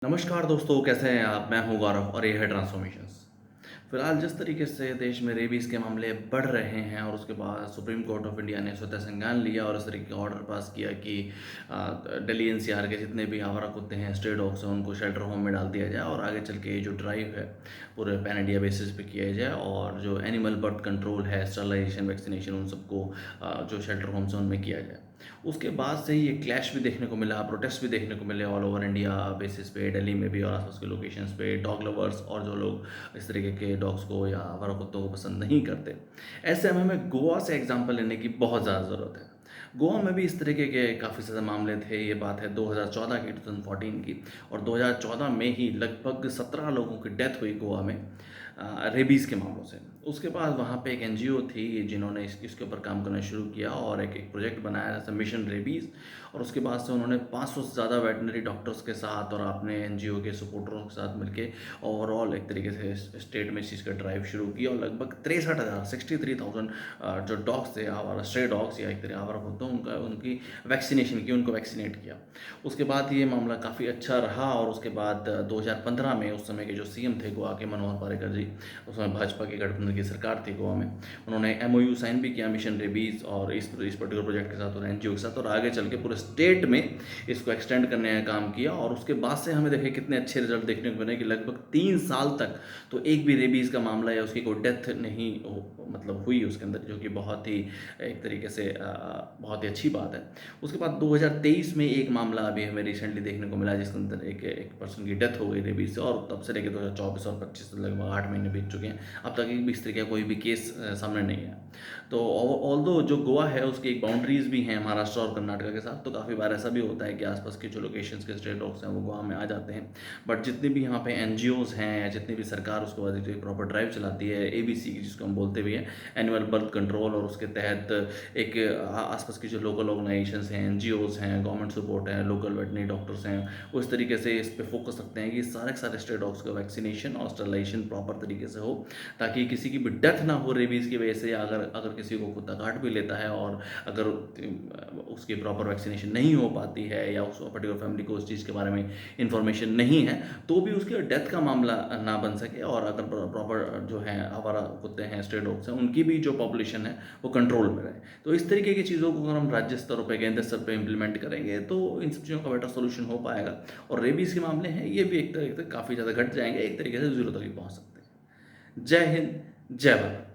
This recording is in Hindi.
नमस्कार दोस्तों, कैसे हैं आप? मैं हूं गौरव और ये है ट्रांसफॉर्मेशंस। फिलहाल जिस तरीके से देश में रेबीज़ के मामले बढ़ रहे हैं और उसके बाद सुप्रीम कोर्ट ऑफ इंडिया ने स्वतः संज्ञान लिया और इस तरीके का ऑर्डर पास किया कि दिल्ली एनसीआर के जितने भी आवारा कुत्ते हैं, स्ट्रे डॉग्स हैं, उनको शेल्टर होम में डाल दिया जाए और आगे चल के ये जो ड्राइव है पूरे पैन इंडिया बेसिस पे किया जाए और जो एनिमल बर्थ कंट्रोल है, स्टरलाइजेशन, वैक्सीनेशन, उन सबको जो शेल्टर होम्स हैं उनमें किया जाए। उसके बाद से ही ये क्लैश भी देखने को मिला, प्रोटेस्ट भी देखने को मिले ऑल ओवर इंडिया बेसिस पे, दिल्ली में भी और आसपास के लोकेशंस पे, डॉग लवर्स और जो लोग इस तरीके के डॉग्स को या आवारा कुत्तों को पसंद नहीं करते। ऐसे में हमें गोवा से एग्जांपल लेने की बहुत ज़्यादा ज़रूरत है। गोवा में भी इस तरीके के काफ़ी ज़्यादा मामले थे। ये बात है 2014 की, 2014 की, और 2014 में ही लगभग 17 लोगों की डेथ हुई गोवा में रेबीज़ के मामलों से। उसके बाद वहाँ पे एक एनजीओ थी जिन्होंने इसके ऊपर काम करना शुरू किया और एक प्रोजेक्ट बनाया जैसे मिशन रेबीज़, और उसके बाद से उन्होंने 500 से ज़्यादा वेटनरी डॉक्टर्स के साथ और अपने एनजीओ के सपोर्टरों के साथ मिलके ओवरऑल एक तरीके से स्टेट में इस चीज़ का ड्राइव शुरू किया और लगभग 63,000 जो डॉग्स थे, आवारा स्ट्रे डॉग्स या एक तरह आवारा कुत्तों, उनका उनकी वैक्सीनेशन की, उनको वैक्सीनेट किया। उसके बाद ये मामला काफ़ी अच्छा रहा और उसके बाद 2015 में उस समय के जो सीएम थे गोवा के, मनोहर पर्रिकर जी, उस समय भाजपा की गठबंधन की सरकार थी गोवा में, उन्होंने एमओयू साइन भी किया मिशन रेबीज़ और इस पर्टिकुलर प्रोजेक्ट के साथ और एनजीओ के साथ, और आगे चल के पूरे स्टेट में इसको एक्सटेंड करने का काम किया। और उसके बाद से हमें देखे कितने अच्छे रिजल्ट देखने को मिले कि लगभग 3 साल तक तो एक भी रेबीज़ का मामला या उसकी कोई डेथ नहीं मतलब हुई उसके अंदर, जो कि बहुत ही एक तरीके से बहुत ही अच्छी बात है। उसके बाद 2023 में एक मामला अभी हमें रिसेंटली देखने को मिला जिसके अंदर एक पर्सन की डेथ हो गई रेबीज़ से, और तब से लेकर 2024 और 25 लगभग 8 महीने बीत चुके हैं, अब तक एक भी इस तरीके का कोई भी केस सामने नहीं है। तो ऑल्दो जो गोवा है उसकी एक बाउंड्रीज़ भी हैं महाराष्ट्र और कर्नाटक के साथ, तो काफ़ी बार ऐसा भी होता है कि आसपास के जो लोकेशंस के स्ट्रे डॉग्स हैं वो गोवा में आ जाते हैं। बट जितने भी यहाँ पे एनजीओज़ हैं या जितनी भी सरकार उसको प्रॉपर ड्राइव चलाती है, एबीसी की जिसको हम बोलते भी हैं, एनुअल बर्थ कंट्रोल, और उसके तहत एक आसपास की जो लोकल ऑर्गेनाइजेशंस हैं, एनजीओज़ हैं, गवर्नमेंट सपोर्ट है, लोकल वेटनरी डॉक्टर्स हैं, वो इस तरीके से इस पे फोकस रखते हैं कि सारे के सारे स्ट्रे डॉग्स का वैक्सीनेशन और स्टरलाइजेशन प्रॉपर तरीके से हो, ताकि किसी की भी डेथ ना हो रेबीज़ की वजह से, या अगर अगर किसी को कुत्ता काट भी लेता है और अगर उसकी प्रॉपर वैक्सीनेशन नहीं हो पाती है या उस पर्टिकुलर फैमिली को उस चीज़ के बारे में इन्फॉर्मेशन नहीं है, तो भी उसके डेथ का मामला ना बन सके, और अगर प्रॉपर जो है आवारा कुत्ते हैं, स्ट्रे डॉग्स हैं, उनकी भी जो पॉपुलेशन है वो कंट्रोल में रहे। तो इस तरीके की चीज़ों को अगर हम राज्य स्तर पे, केंद्र स्तर पे इम्प्लीमेंट करेंगे तो इन सब चीज़ों का बेटर सोल्यूशन हो पाएगा, और रेबीज़ के मामले हैं ये भी एक तरीके से काफ़ी ज़्यादा घट जाएंगे, एक तरीके से ज़ीरो तक ही पहुँच सकते हैं। जय हिंद, जय भारत।